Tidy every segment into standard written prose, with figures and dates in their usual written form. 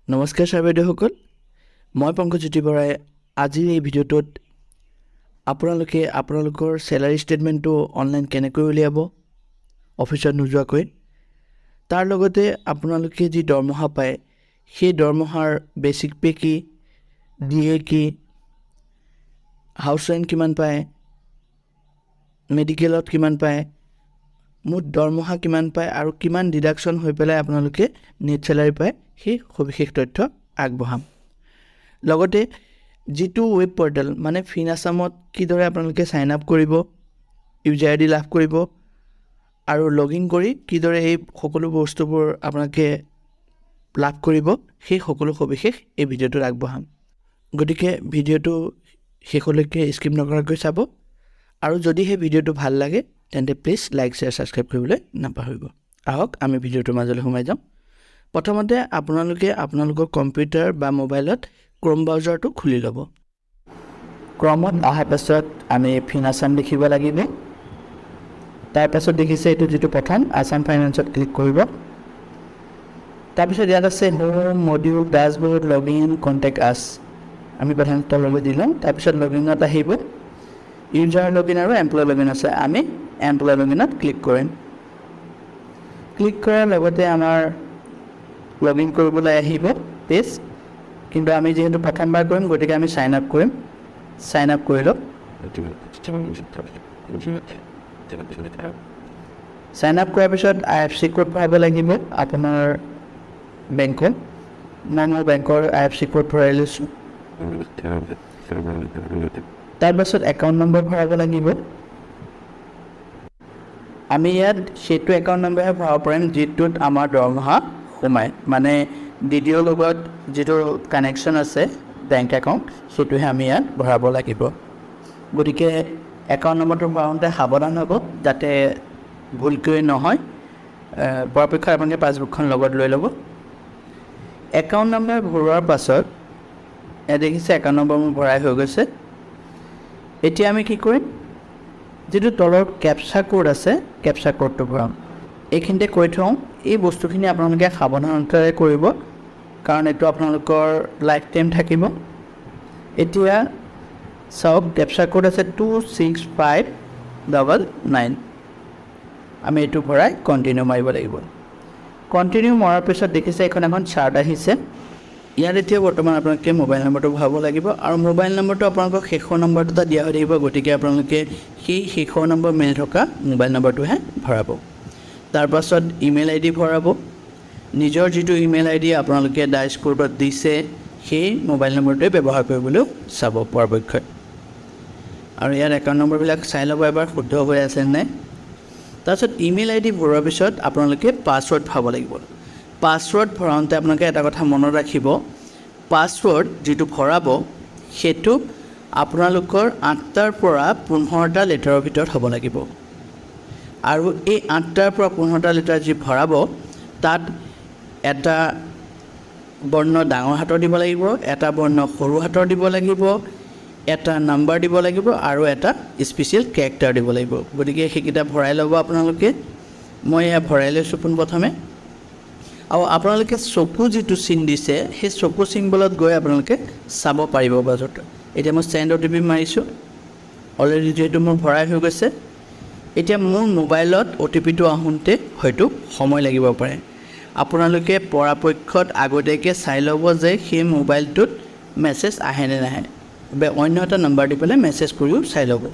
নমস্কাৰ ছাৰ বাইদেউসকল, মই পংকজ্যোতি বৰাই আজিৰ এই ভিডিঅ'টোত আপোনালোকে আপোনালোকৰ চেলাৰী ষ্টেটমেণ্টটো অনলাইন কেনেকৈ উলিয়াব অফিচত নোযোৱাকৈ, তাৰ লগতে আপোনালোকে যি দৰমহা পায় সেই দৰমহাৰ বেচিক পে কি, DA কি, হাউচ ৰেণ্ট কিমান পায়, মেডিকেলত কিমান পায়, মুঠ দৰমহা কিমান পায় আৰু কিমান ডিডাকশ্যন হৈ পেলাই আপোনালোকে নেট চেলাৰী পায় সেই সবিশেষ তথ্য আগবঢ়াম। লগতে যিটো ৱেব পৰ্টেল মানে ফিন আছামত কিদৰে আপোনালোকে ছাইন আপ কৰিব, ইউজাৰ ID লাভ কৰিব আৰু লগ ইন কৰি কিদৰে এই সকলো বস্তুবোৰ আপোনালোকে লাভ কৰিব সেই সকলো সবিশেষ এই ভিডিঅ'টোত আগবঢ়াম। গতিকে ভিডিঅ'টো শেষলৈকে স্কিপ নকৰাকৈ চাব আৰু যদি সেই ভিডিঅ'টো ভাল লাগে তেন্তে প্লিজ লাইক শ্বেয়াৰ ছাবস্ক্ৰাইব কৰিবলৈ নাপাহৰিব। আহক আমি ভিডিঅ'টোৰ মাজলৈ সোমাই যাওঁ। প্ৰথমতে আপোনালোকে আপোনালোকৰ কম্পিউটাৰ বা মোবাইলত ক্ৰম ব্ৰাউজাৰটো খুলি ল'ব। ক্ৰমত অহাৰ পাছত আমি ফিন আছাম লিখিব লাগিব। তাৰপাছত দেখিছে এইটো যিটো প্ৰথম আছাম ফাইনেন্সত ক্লিক কৰিব। তাৰপিছত ইয়াত আছে home, module, dashboard, log in, contact আছ। আমি প্ৰথমতে তললৈ দি লওঁ। তাৰপিছত লগ ইনত আহিব। ইউজাৰ লগ ইন আৰু এমপ্লয় লগ ইন আছে, আমি এমপ্লয় লগ ইনত ক্লিক কৰিম। ক্লিক কৰাৰ লগতে আমাৰ লগ ইন কৰিবলৈ আহিব পেজ, কিন্তু আমি যিহেতু প্ৰথমবাৰ কৰিম গতিকে আমি ছাইন আপ কৰিম। ছাইন আপ কৰি লওক। ছাইন আপ কৰাৰ পিছত IFSC কোড ভৰাব লাগিব আপোনাৰ বেংকত। মই মোৰ বেংকৰ IFSC কোড ভৰাই লৈছোঁ। তাৰপাছত একাউণ্ট নম্বৰ ভৰাব লাগিব। আমি ইয়াত সেইটো একাউণ্ট নম্বৰহে ভৰাব পাৰিম যিটোত আমাৰ দৰমহা সোমায়, মানে DDOৰ লগত যিটো কানেকশ্যন আছে বেংক একাউণ্ট সেইটোহে আমি ইয়াত ভৰাব লাগিব। গতিকে একাউণ্ট নম্বৰটো ভৰাওঁতে সাৱধান হ'ব যাতে ভুলকৈ নহয়। পৰাপক্ষত আপোনালোকে পাছবুকখন লগত লৈ ল'ব। একাউণ্ট নম্বৰ ভৰোৱাৰ পাছত ইয়াত দেখিছে একাউণ্ট নম্বৰ মোৰ ভৰাই হৈ গৈছে। এতিয়া আমি কি কৰিম, যিটো তলৰ কেপচা কোড আছে কেপচা কোডটো ভৰাম। এইখিনিতে কৈ থওঁ এই বস্তুখিনি আপোনালোকে সাৱধানতাৰে কৰিব কাৰণ এইটো আপোনালোকৰ লাইফ টাইম থাকিব। এতিয়া চাওক কেপচা কোড আছে 26599। আমি এইটো ভৰাই কণ্টিনিউ মাৰিব লাগিব। কণ্টিনিউ মৰাৰ পিছত দেখিছে এখন চাৰ্ট আহিছে। ইয়াত এতিয়া বৰ্তমান আপোনালোকে মোবাইল নম্বৰটো ভৰাব লাগিব আৰু মোবাইল নম্বৰটো আপোনালোকক শেষৰ নম্বৰটোতে দিয়া হৈ থাকিব, গতিকে আপোনালোকে সেই শেষৰ নম্বৰ মিলি থকা মোবাইল নম্বৰটোহে ভৰাব। তাৰপাছত ইমেইল ID ভৰাব। নিজৰ যিটো ইমেইল ID আপোনালোকে ডেছবৰ্ডত দিছে সেই মোবাইল নম্বৰটোৱে ব্যৱহাৰ কৰিবলৈও চাব পৰাপক্ষত। আৰু ইয়াত একাউণ্ট নম্বৰবিলাক চাই ল'ব এবাৰ শুদ্ধ হৈ আছে নাই। তাৰপিছত ইমেইল ID ভৰোৱাৰ পিছত আপোনালোকে পাছৱৰ্ড ভৰাব লাগিব। পাছৱৰ্ড ভৰাওঁতে আপোনালোকে এটা কথা মনত ৰাখিব, পাছৱৰ্ড যিটো ভৰাব সেইটো আপোনালোকৰ 8টাৰ পৰা 15টা লেটাৰৰ ভিতৰত হ'ব লাগিব। আৰু এই 8টাৰ পৰা 15টা লেটাৰ যি ভৰাব তাত এটা বৰ্ণ ডাঙৰ হাতৰ দিব লাগিব, এটা বৰ্ণ সৰু হাতৰ দিব লাগিব, এটা নাম্বাৰ দিব লাগিব আৰু এটা স্পেচিয়েল কেৰেক্টাৰ দিব লাগিব। গতিকে সেইকেইটা ভৰাই ল'ব আপোনালোকে। মই এয়া ভৰাই লৈছোঁ পোনপ্ৰথমে। আৰু আপোনালোকে চকু যিটো চিন দিছে সেই চকু চিম্বলত গৈ আপোনালোকে চাব পাৰিব বাজত। এতিয়া মই চেণ্ড OTP মাৰিছোঁ। অলৰেডি যিহেতু মোৰ ভৰাই হৈ গৈছে। এতিয়া মোৰ মোবাইলত OTPটো আহোঁতে হয়তো সময় লাগিব পাৰে। আপোনালোকে পৰাপক্ষত আগতীয়াকৈ চাই ল'ব যে সেই মোবাইলটোত মেছেজ আহে নে নাহে, অন্য এটা নম্বৰ দি পেলাই মেছেজ কৰিও চাই ল'ব।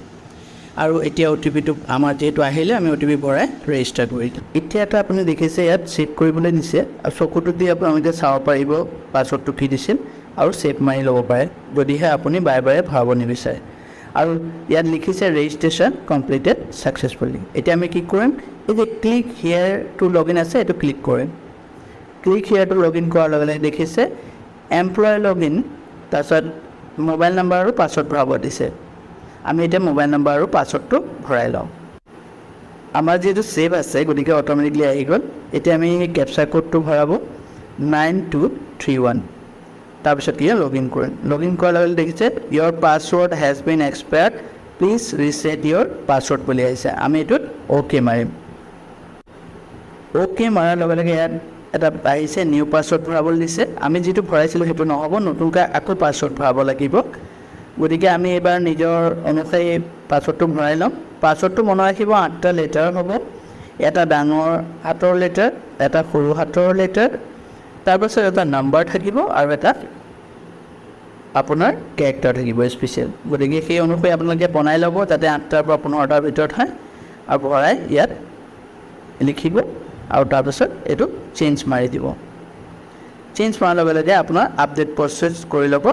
আৰু এতিয়া OTPটো আমাৰ যিহেতু আহিলে আমি OTP ভৰাই ৰেজিষ্টাৰ কৰি দিম। এতিয়া এটা আপুনি দেখিছে ইয়াত ছেভ কৰিবলৈ দিছে আৰু চকুটো দি আপোনালোকে চাব পাৰিব পাছৱৰ্ডটো কি দিছিল আৰু ছেভ মাৰি ল'ব পাৰে যদিহে আপুনি বাৰে বাৰে ভৰাব নিবিচাৰে। আৰু ইয়াত লিখিছে ৰেজিষ্ট্ৰেশ্যন কমপ্লিটেড ছাকচেছফুলি। এতিয়া আমি কি কৰিম, এই যে click here to log in আছে এইটো ক্লিক কৰিম। Click here to log in কৰাৰ লগে লগে দেখিছে এমপ্লয় লগ ইন, তাৰপিছত মোবাইল নম্বৰ আৰু পাছৱৰ্ড ভৰাব দিছে। আমি এতিয়া মোবাইল নম্বৰ আৰু পাছৱৰ্ডটো ভৰাই লওঁ। আমাৰ যিহেতু ছেভ আছে গতিকে অট'মেটিকলি আহি গ'ল। এতিয়া আমি কেপচা কোডটো ভৰাব 9231। তাৰপিছত কি লগ ইন কৰিম। লগ ইন কৰাৰ লগে লগে দেখিছে your password has been expired, please reset your password বুলি আহিছে। আমি এইটোত OK মাৰিম। OK মাৰাৰ লগে লগে ইয়াত এটা আহিছে নিউ পাছৱৰ্ড ভৰাবলৈ দিছে আমি যিটো ভৰাইছিলোঁ সেইটো নহ'ব নতুনকৈ আকৌ পাছৱৰ্ড ভৰাব লাগিব গতিকে আমি এবাৰ নিজৰ অনুযায়ী পাছৱৰ্ডটো ভৰাই ল'ম পাছৱৰ্ডটো মনত ৰাখিব 8টা লেটাৰ হ'ব এটা ডাঙৰ হাতৰ লেটাৰ এটা সৰু হাতৰ লেটাৰ তাৰপাছত এটা নাম্বাৰ থাকিব আৰু এটা আপোনাৰ কেৰেক্টাৰ থাকিব স্পেচিয়েল গতিকে সেই অনুসৰি আপোনালোকে বনাই ল'ব যাতে 8টাৰ পৰা 15টাৰ ভিতৰত হয় আৰু ভৰাই ইয়াত লিখিব আৰু তাৰপাছত এইটো চেঞ্জ মাৰি দিব চেঞ্জ কৰাৰ লগে লগে আপোনাৰ আপডেট প্ৰচেছ কৰি ল'ব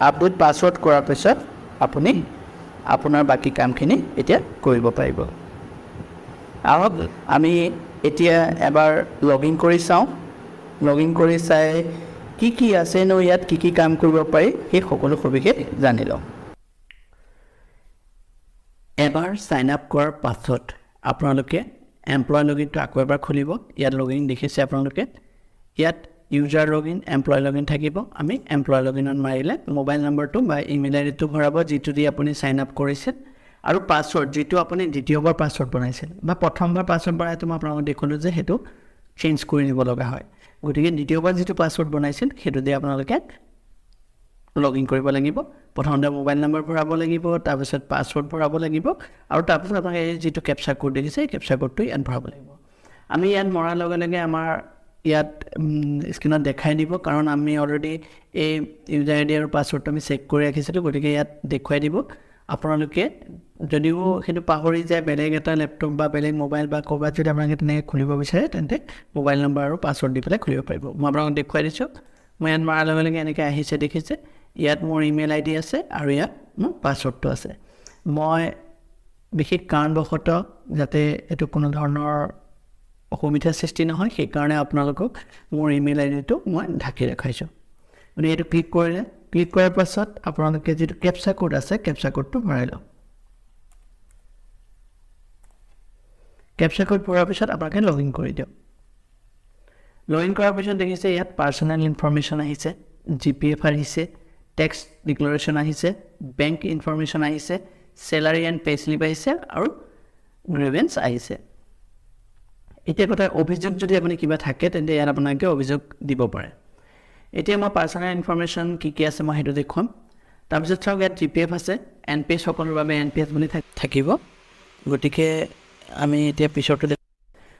আপডেট পাছৱৰ্ড কৰাৰ পিছত আপুনি আপোনাৰ বাকী কামখিনি এতিয়া কৰিব পাৰিব আহক আমি এতিয়া এবাৰ লগ ইন কৰি চাওঁ লগ ইন কৰি চাই কি আছেনো ইয়াত কি কাম কৰিব পাৰি সেই সকলো সবিশেষ জানি লওঁ এবাৰ সাইন আপ কৰাৰ পাছত আপোনালোকে এমপ্লয় লগইনটো আকৌ এবাৰ খুলিব ইয়াত লগইন দেখিছে আপোনালোকে ইয়াত ইউজাৰ লগইন এমপ্লয় লগইন থাকিব আমি এমপ্লয় লগইনত মাৰিলে মোবাইল নম্বৰটো বা ইমেইল আইডিটো ভৰাব যিটো দি আপুনি সাইন আপ কৰিছিল আৰু পাছৱৰ্ড যিটো আপুনি দ্বিতীয়বাৰ পাছৱৰ্ড বনাইছিল বা প্ৰথমবাৰ পাছৱৰ্ড বনাইটো মই আপোনালোকক দেখুৱালোঁ যে সেইটো চেঞ্জ কৰি নিব লগা হয় গতিকে দ্বিতীয়বাৰ যিটো পাছৱৰ্ড বনাইছিল সেইটো দি আপোনালোকে লগ ইন কৰিব লাগিব প্ৰথমতে মোবাইল নম্বৰ ভৰাব লাগিব তাৰপিছত পাছৱৰ্ড ভৰাব লাগিব আৰু তাৰপিছত আপোনালোকে যিটো কেপচা কোড দেখিছে কেপচা কোডটো ইয়াত ভৰাব লাগিব আমি ইয়াত মৰাৰ লগে লগে আমাৰ ইয়াত স্ক্ৰীনত দেখাই দিব কাৰণ আমি অলৰেডি এই ইউজাৰ আইডি আৰু পাছৱৰ্ডটো আমি চেক কৰি ৰাখিছিলোঁ গতিকে ইয়াত দেখুৱাই দিব আপোনালোকে যদিও সেইটো পাহৰি যায় বেলেগ এটা লেপটপ বা বেলেগ মোবাইল বা ক'ৰবাত যদি আপোনালোকে তেনেকৈ খুলিব বিচাৰে তেন্তে মোবাইল নম্বৰ আৰু পাছৱৰ্ড দি পেলাই খুলিব পাৰিব মই আপোনালোকক দেখুৱাই দিছোঁ মই ইয়াত মৰাৰ লগে লগে এনেকৈ আহিছে দেখিছে ইয়াত মোৰ ইমেইল আইডি আছে আৰু ইয়াত মোৰ পাছৱৰ্ডটো আছে মই বিশেষ কাৰণবশতঃ যাতে এইটো কোনো ধৰণৰ অসুবিধাৰ সৃষ্টি নহয় সেইকাৰণে আপোনালোকক মোৰ ইমেইল আইডিটো মই ঢাকি ৰাখিছোঁ গতিকে এইটো ক্লিক কৰাৰ পাছত আপোনালোকে যিটো কেপচা কোড আছে কেপচা কোডটো ভৰাই লওক কেপচা কোড ভৰাৰ পিছত আপোনালোকে লগ ইন কৰি দিয়ক লগ ইন কৰাৰ পিছত দেখিছে ইয়াত পাৰ্চনেল ইনফৰমেশ্যন আহিছে GPF আহিছে টেক্স ডিক্লাৰেশ্যন আহিছে বেংক ইনফৰমেশ্যন আহিছে চেলাৰী এণ্ড পে স্লিপ আহিছে আৰু গ্ৰেভেন্স আহিছে এতিয়া কথা অভিযোগ যদি আপুনি কিবা থাকে তেন্তে ইয়াত আপোনালোকে অভিযোগ দিব পাৰে এতিয়া মই পাৰ্চনেল ইনফৰমেশ্যন কি আছে মই সেইটো দেখুৱাম তাৰপিছত চাওক ইয়াত GPF আছে NPS সকলৰ বাবে NPS বুলি থাকিব গতিকে আমি এতিয়া পিছৰটো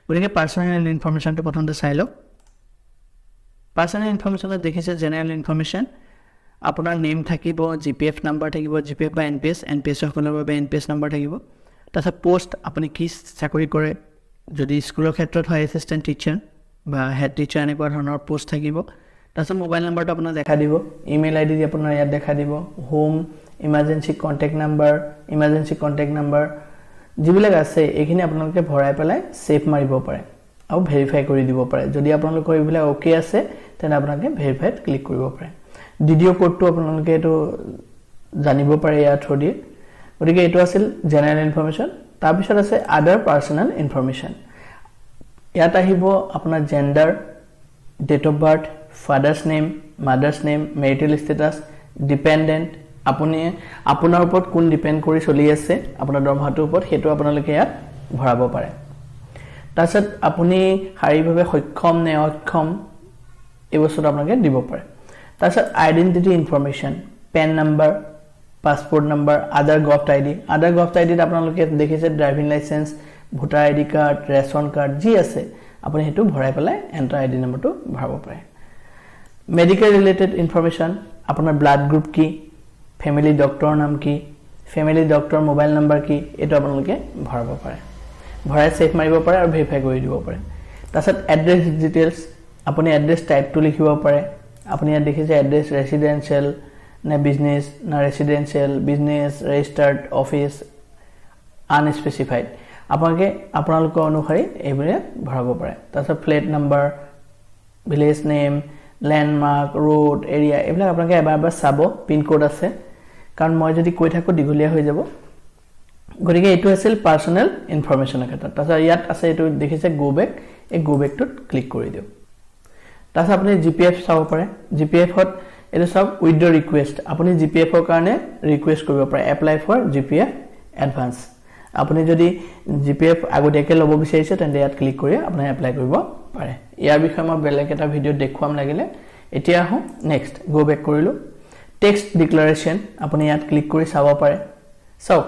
গতিকে পাৰ্চনেল ইনফৰমেশ্যনটো প্ৰথমতে চাই লওক পাৰ্চনেল ইনফৰমেশ্যনত দেখিছে জেনেৰেল ইনফৰমেশ্যন আপোনাৰ নেম থাকিব GPF নাম্বাৰ থাকিব GPF বা NPS সকলৰ বাবে NPS নাম্বাৰ থাকিব তাৰপিছত পোষ্ট আপুনি কি চাকৰি কৰে যদি স্কুলৰ ক্ষেত্ৰত হয় এছিষ্টেণ্ট টিচাৰ বা হেড টিচাৰ এনেকুৱা ধৰণৰ পোষ্ট থাকিব তাৰপিছত মোবাইল নাম্বাৰটো আপোনাৰ দেখা দিব ইমেইল আইডি আপোনাৰ ইয়াত দেখা দিব হোম ইমাৰ্জেঞ্চি কণ্টেক্ট নাম্বাৰ যিবিলাক আছে এইখিনি আপোনালোকে ভৰাই পেলাই সেভ মাৰিব পাৰে আৰু ভেৰিফাই কৰি দিব পাৰে যদি আপোনালোকৰ এইবিলাক ওকে আছে তেনে আপোনালোকে ভেৰিফাইত ক্লিক কৰিব পাৰে ডিডিঅ কোডটো আপোনালোকে এইটো জানিব পাৰে ইয়াৰ থ্ৰু দি গতিকে এইটো আছিল জেনেৰেল ইনফৰমেশ্যন তাৰপিছত আছে আদাৰ পাৰ্চনেল ইনফৰমেশ্যন ইয়াত আহিব আপোনাৰ gender date of birth father's name mother's name marital status dependent আপুনি আপোনাৰ ওপৰত কোন ডিপেণ্ড কৰি চলি আছে আপোনাৰ দৰমহাটোৰ ওপৰত সেইটো আপোনালোকে ইয়াত ভৰাব পাৰে তাৰপিছত আপুনি শাৰীৰিকভাৱে সক্ষম নে অক্ষম এই বস্তুটো আপোনালোকে দিব পাৰে তাৰপিছত identity information PAN number passport number other govt আইডিত আপোনালোকে দেখিছে driving licence voter ID card ration card যি আছে আপুনি সেইটো ভৰাই পেলাই এণ্টাৰ আইডি নম্বৰটো ভৰাব পাৰে মেডিকেল ৰিলেটেড ইনফৰমেশ্যন আপোনাৰ ব্লাড গ্ৰুপ কি ফেমিলি ডক্টৰৰ নাম কি ফেমিলি ডক্টৰ মোবাইল নাম্বাৰ কি এইটো আপোনালোকে ভৰাব পাৰে ভৰাই সেভ মাৰিব পাৰে আৰু ভেৰিফাই কৰি দিব পাৰে তাৰপিছত এড্ৰেছ ডিটেইলছ আপুনি এড্ৰেছ টাইপটো লিখিব পাৰে আপুনি ইয়াত দেখিছে এড্ৰেছ ৰেচিডেঞ্চিয়েল নে বিজনেছ না ৰেচিডেঞ্চিয়েল বিজনেছ ৰেজিষ্টাৰ্ড অফিচ আনস্পেচিফাইড আপোনালোকৰ অনুসৰি এইবিলাক ভৰাব পাৰে তাৰপিছত flat number village name landmark road area এইবিলাক আপোনালোকে এবাৰ চাব পিন কোড আছে কাৰণ মই যদি কৈ থাকোঁ দীঘলীয়া হৈ যাব গতিকে এইটো আছিল পাৰ্চনেল ইনফৰমেশ্যনৰ ক্ষেত্ৰত তাৰপিছত ইয়াত আছে এইটো দেখিছে গো বেক এই গো বেকটোত ক্লিক কৰি দিওঁ তাৰপিছত আপুনি GPF চাব পাৰে GPFত এইটো চাওক উইথ ৰিকুৱেষ্ট আপুনি GPFৰ কাৰণে ৰিকুৱেষ্ট কৰিব পাৰে এপ্লাই ফৰ GPF এডভান্স আপুনি যদি GPF আগতীয়াকৈ ল'ব বিচাৰিছে তেন্তে ইয়াত ক্লিক কৰি আপুনি এপ্লাই কৰিব পাৰে ইয়াৰ বিষয়ে মই বেলেগ এটা ভিডিঅ দেখুৱাম লাগিলে এতিয়া আহো নেক্সট গো বেক কৰিলো টেক্সট ডিক্লাৰেচন আপুনি ইয়াত ক্লিক কৰি চাব পাৰে চাওক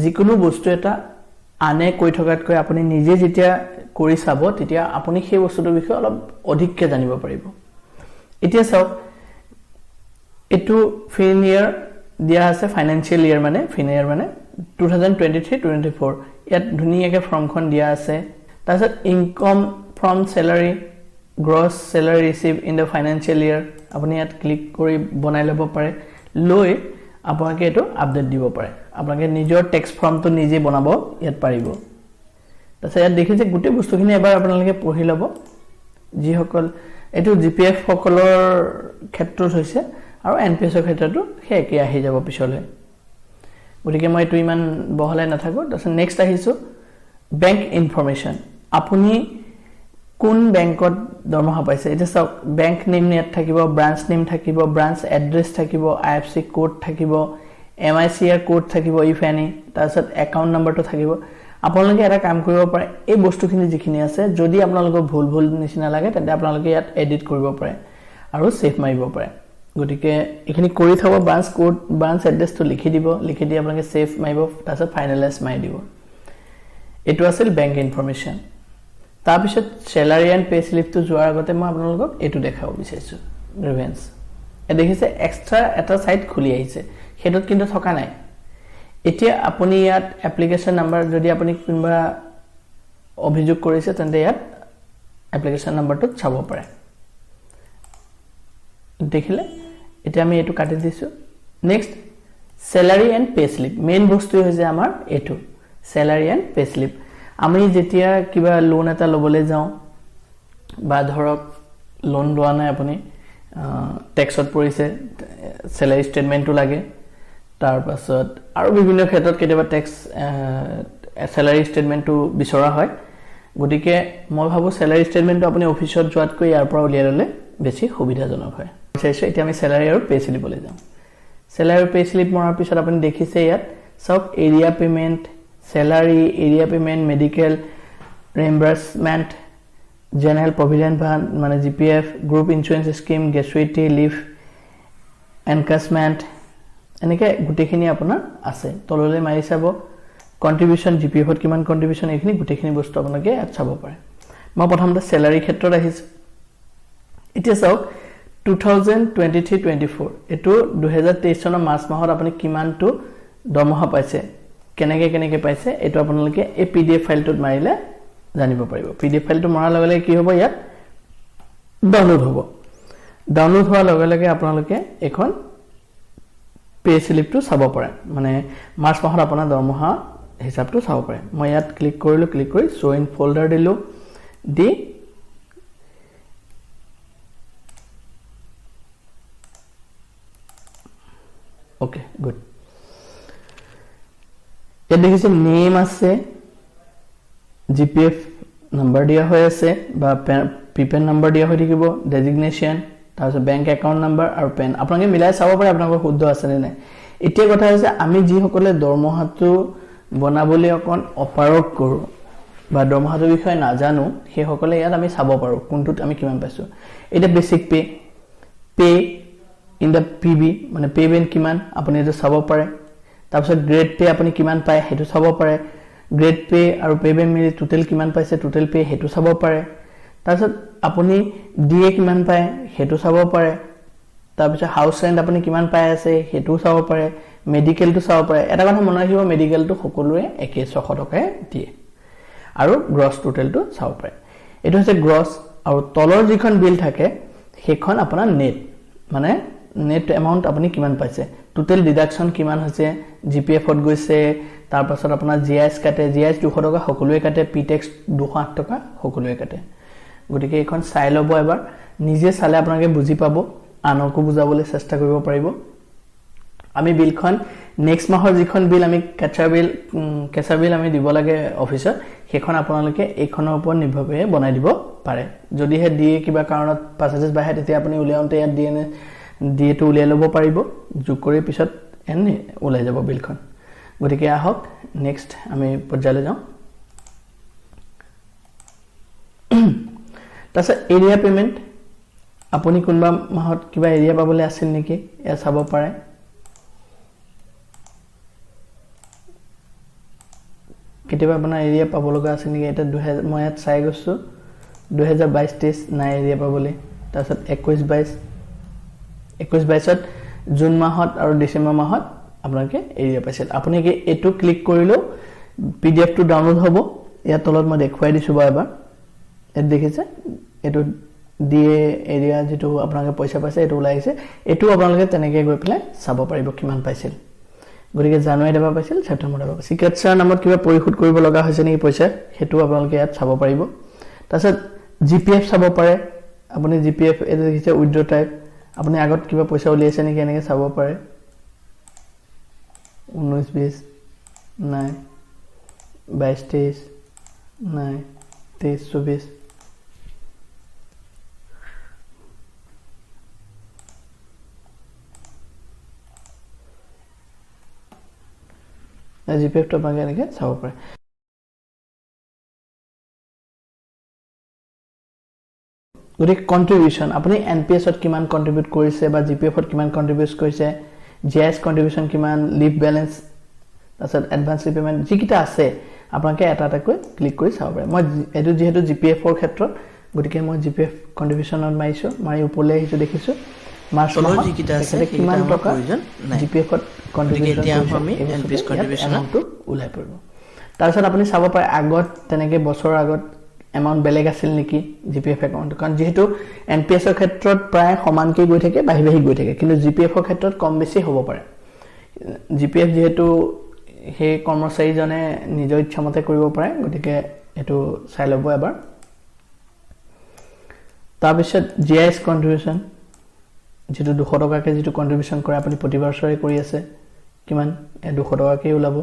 যিকোনো বস্তু এটা আনে কৈ থকাতকৈ আপুনি নিজে যেতিয়া কৰি চাব তেতিয়া আপুনি সেই বস্তুটোৰ বিষয়ে অলপ অধিককে জানিব পাৰিব এতিয়া চাওক এটো ফিন ইয়াৰ দিয়া আছে ফাইনান্সিয়েল ইয়াৰ মানে ফিন ইয়াৰ মানে 2023-24 ইয়াত ধুনিয়াকে ফৰ্মখন দিয়া আছে তাৰপিছত income from salary gross salary receive in the financial year আপুনি ইয়াত ক্লিক কৰি বনাই ল'ব পাৰে লৈ আপোনাক এটো আপডেট দিব পাৰে আপোনাক নিজৰ টেক্সট ফৰ্মটো নিজে বনাব ইয়াত পাৰিব তাৰপিছত ইয়াত দেখিছে গোটেই বস্তুখিনি এবাৰ আপোনালোকে পঢ়ি ল'ব যি সকল এটো জিপিএফ সকলৰ ক্ষেত্ৰত হৈছে আৰু এনপিএছৰ ক্ষেত্ৰটো হেকি আহি যাব পিছলৈ গতিকে মই এটো ইমান বহলাই নাথাকো তাৰপিছত নেক্সট আহিছো বেংক ইনফৰমেশন আপুনি কোন বেংকত দৰমহা পাইছে এটা চাওক বেংক নেম ইয়াত থাকিব ব্ৰাঞ্চ নেম থাকিব ব্ৰাঞ্চ এড্ৰেছ থাকিব আইএফসি কোড থাকিব এমআইসিআৰ কোড থাকিব ইফ এনি তাৰপিছত একাউন্ট নম্বৰটো থাকিব আপোনালোকে এটা কাম কৰিব পাৰে এই বস্তুখিনি যিখিনি আছে যদি আপোনালোকৰ ভুল নিচিনা লাগে তেন্তে আপোনালোকে ইয়াত এডিট কৰিব পাৰে আৰু সেভ মাৰিব পাৰে গতিকে এখিনি কৰি থব ব্ৰাঞ্চ কোড ব্ৰাঞ্চ এড্ৰেছটো লিখি দি আপোনালোকে সেভ মাৰিব তাৰপিছত ফাইনালাইজ মাৰি দিব এটো আছিল বেংক ইনফৰমেশন তাৰপিছত স্যালাৰি এণ্ড পে স্লিপটো যোৱাৰ আগতে মই আপোনালোকক এটো দেখাব বিচাৰিছো গ্ৰিভেন্স এ দেখিছে এক্সট্ৰা এটা সাইট খুলি আহিছে হেতত কিন্তু থকা নাই এতিয়া আপুনি ইয়াত এপ্লিকেশন নাম্বাৰ যদি আপুনি কোনবা অভিযোগ কৰিছে তেন্তে ইয়াত এপ্লিকেশন নাম্বাৰটো চাব পাৰে দেখিলে এতিয়া আমি এটো কাটি দিছো next salary and pay slip main বস্তু হৈছে আমাৰ এটো স্যালাৰি এণ্ড পে স্লিপ আমি যেতিয়া কিবা লোন এটা লবলৈ যাও বা ধৰক লোন লোৱা নাই আপুনি টেক্সত পৰিছে স্যালাৰি ষ্টেটমেন্টটো লাগে তাৰ পাছত আৰু বিভিন্ন ক্ষেত্ৰত কেতিয়াবা টেক্স স্যালাৰি ষ্টেটমেন্টটো বিচৰা হয় গতিকে মই ভাবো স্যালাৰি ষ্টেটমেন্টটো আপুনি অফিচত যোৱাতকৈ ইয়াৰ পৰা উলিয়াই ললে বেছি সুবিধাজনক হয় চাইছো এতিয়া আমি স্যালাৰি আৰু পে স্লিপলৈ যাম স্যালাৰি আৰু পে স্লিপ মৰাৰ পিছত আপুনি দেখিছে ইয়াত সব arrear payment salary arrear payment medical reimbursement general provident fund মানে GPF group insurance scheme gratuity leave encashment এনেকে গুটেখিনি আপোনাৰ আছে তললৈ মাৰি চাব কন্ট্ৰিবিউশন জিপিএফত কিমান কন্ট্ৰিবিউশন এখিনি গুটেখিনি বস্তু আপোনালোকে ইয়াত চাব পাৰে মই প্ৰথমতে স্যালাৰি ক্ষেত্ৰত আহিছো এতিয়া চাওক 2023-24 এটো 2023 চনৰ মাৰ্চ মাহত আপুনি কিমানটো দৰমহা পাইছে কেনেকে পাইছে এটো আপোনালোকে এই পিডিএফ ফাইলটোত মাৰিলে জানিব পাৰিব পিডিএফ ফাইলটো মৰাৰ লগে লগে কি হ'ব ইয়াত ডাউনলোড হোৱাৰ লগে লগে আপোনালোকে এখন পে স্লিপটো চাব পাৰে মানে মাৰ্চ মাহত আপোনাৰ দৰমহা হিচাপটো চাব পাৰে মই ইয়াত ক্লিক কৰি শো ইন ফোল্ডাৰ দিলো দি ওকে গুড ইয়াত দেখিছে নেম আছে জিপিএফ নাম্বাৰ দিয়া হৈ আছে বা প্ৰিপেন নাম্বাৰ দিয়া হৈ থাকিব ডেজিগনেশ্যন তাৰপিছত বেংক একাউন্ট নাম্বাৰ আৰু পেন আপোনালোকে মিলাই চাব পাৰে আপোনালোকৰ শুদ্ধ আছে নে নাই এতিয়া কথা হৈছে আমি যি সকলে দৰমহাটো বনাবলৈ অকন অপাৰক কৰো বা দৰমহাটোৰ বিষয়ে নাজানো সেই সকলে ইয়াত আমি চাব পাৰো কোনটোত আমি কিমান পাইছো এটা basic pay in the PB মানে পেমেন্ট কিমান আপুনি এটা চাব পাৰে তাৰপিছত গ্ৰেড পে আপুনি কিমান পায় হেতু চাব পাৰে গ্ৰেড পে আৰু পেমেন্ট মিলি টোটাল কিমান পাইছে টোটাল পে হেতু চাব পাৰে তাৰপিছত আপুনি ডিএ কিমান পায় হেতু চাব পাৰে তাৰপিছত হাউস ৰেন্ট আপুনি কিমান পায় আছে হেতু চাব পাৰে মেডিকেলটো চাব পাৰে এটা কথা মনত ৰাখিব মেডিকেলটো সকলোৱে 1,600 টকায়ে দিয়ে আৰু গ্ৰছ টোটালটো চাব পাৰে এটো হৈছে গ্ৰছ আৰু তলৰ যিখন বিল থাকে সেইখন আপোনাৰ নেট মানে নেট এমাউন্ট আপুনি কিমান পাইছে টোটাল ডিডাকশন কিমান হৈছে জিপিএফত গৈছে তাৰ পাছত আপোনাৰ জিএস কাটে জিএস 200 টকা সকলোৱে কাটে পিটেক্স 208 টকা সকলোৱে কাটে গতিকে এখন চাই লব এবাৰ নিজে চালে আপোনালোকে বুজি পাব আনকো বুজাবলৈ চেষ্টা কৰিব পাৰিব আমি বিলখন নেক্সট মাহৰ যিখন বিল আমি কেঁচা বিল আমি দিব লাগে অফিচত সেইখন আপোনালোকে এইখনৰ ওপৰত নিৰ্ভৰ কৰি বনাই দিব পাৰে যদিহে দিয়ে কিবা কাৰণত পাৰ্চেন্টেজ বাঢ়ে তেতিয়া আপুনি উলিয়াওঁতে ইয়াত ডিএটো উলিয়াই ল'ব পাৰিব যোগ কৰি পিছত এনে ওলাই যাব বিলখন গতিকে আহক নেক্সট আমি পৰ্যায়লৈ যাওঁ তাৰপিছত এৰিয়া পেমেণ্ট আপুনি কোনোবা মাহত কিবা এৰিয়া পাবলৈ আছিল নেকি এয়া চাব পাৰে কেতিয়াবা আপোনাৰ এৰিয়া পাব লগা আছে নেকি এটা 2000 মই ইয়াত চাই গৈছো 2022-23 নাই এৰিয়া পাবলৈ তাৰপিছত 21-22ত জুন মাহত আৰু ডিসেম্বৰ মাহত আপোনালোকে এৰিয়া পাইছিল আপুনি কি এটো ক্লিক কৰিলো পিডিএফ টো ডাউনলোড হ'ব ইয়াত তলত মই দেখুৱাই দিছো এবাৰ এত দেখিছে এটো দিয়ে এৰিয়া যেটো আপোনালোকে পইচা পাইছে এটো ওলাই আহিছে এটো আপোনালোকে তেনেকৈ গৈ পেলাই চাব পাৰিব কিমান পাইছিল গৰিকে জানুৱাৰী দেবা পাইছিল সেপ্টেম্বৰ দেবা সিক্ৰেট সাৰ নামত কিবা পৰিশোধ কৰিব লগা হৈছে নেকি পইচা হেতু আপোনালোকে ইয়াত চাব পাৰিব তাৰছত জিপিএফ চাব পাৰে আপুনি জিপিএফ এটো দেখিছে উইথড্ৰ টাইপ আপুনি আগত কিবা পইচা উলিয়াইছে নেকি এনেকৈ চাব পাৰে 19-20 নাই 22-23 নাই 23-24 জিপিএফ টো আপোনালোকে এনেকৈ চাব পাৰে গতিকে কন্ট্ৰিবিউশন আপুনি এনপিএছত কিমান কন্ট্ৰিবিউট কৰিছে বা জিপিএফত কিমান কন্ট্ৰিবিউট কৰিছে জিএস কন্ট্ৰিবিউশন কিমান লিভ বেলেন্স তাৰছত এডভান্স পেমেন্ট যিকিটা আছে আপোনালোকে এটা এটাকৈ ক্লিক কৰি চাব পাৰে মই এটো যেহেতু জিপিএফৰ ক্ষেত্ৰত গতিকে মই জিপিএফ কন্ট্ৰিবিউশনত মাৰিছো মাৰি ওপৰলৈ আহিছো দেখিছো মাৰ্চ মাহত যিকিটা আছে কিমান টকা জিপিএফত কন্ট্ৰিবিউশন এতিয়া আমি এনপিএছ কন্ট্ৰিবিউশনটো উলাই পৰিব তাৰছত আপুনি চাব পাৰে আগত তেনেকৈ বছৰ আগত এমাউন্ট বেলেগ আছিল নেকি জিপিএফ একাউন্ট কাৰণ যেহেতু এনপিএছৰ ক্ষেত্ৰত প্ৰায় সমানকৈ গৈ থাকে বাহি গৈ থাকে কিন্তু জিপিএফৰ ক্ষেত্ৰত কম বেছি হ'ব পাৰে জিপিএফ যেহেতু হে কৰ্মচাৰীজনে নিজৰ ইচ্ছামতে কৰিব পাৰে গতিকে এটো চাই ল'ব এবাৰ তাৰপিছত জিএস কন্ট্ৰিবিউশন যেটো 200 টকাকে যেটো কন্ট্ৰিবিউশন কৰে আপুনি প্ৰতি বছৰে কৰি আছে কিমান 200 টকাকে ওলাব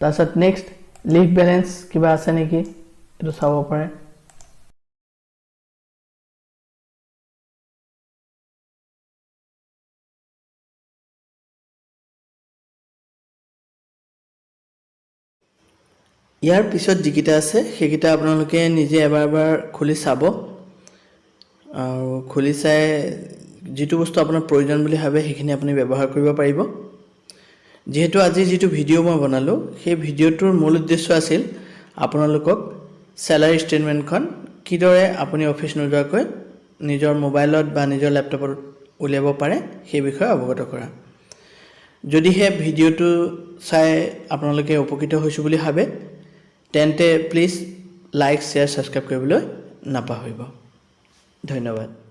তাৰছত নেক্সট লিভ বেলেন্স কিবা আছে নেকি এটো চাব পাৰে ইয়াৰ পিছত যিকিটা আছে সেইকিটা আপোনালোকে নিজে এবাৰ খুলি চাব আৰু খুলি চাই যেটো বস্তু আপোনাৰ প্ৰয়োজন বুলি ভাবে সেইখিনি আপুনি ব্যৱহাৰ কৰিব পাৰিব যেহেতু আজি যেটো ভিডিও মই বনালো সেই ভিডিওটোৰ মূল উদ্দেশ্য আছিল আপোনালোকক স্যালাৰি ষ্টেটমেন্টখন কিদৰে আপুনি অফিচ নোযোৱাকৈ নিজৰ মোবাইলত বা নিজৰ ল্যাপটপত উলিয়াব পাৰে সেই বিষয়ে অৱগত কৰা যদি হে ভিডিওটো চাই আপোনালোকে উপকৃত হৈছো বুলি ভাবে তেন্তে প্লিজ লাইক শেয়াৰ সাবস্ক্ৰাইব কৰিবলৈ নাপাহৰিব ধন্যবাদ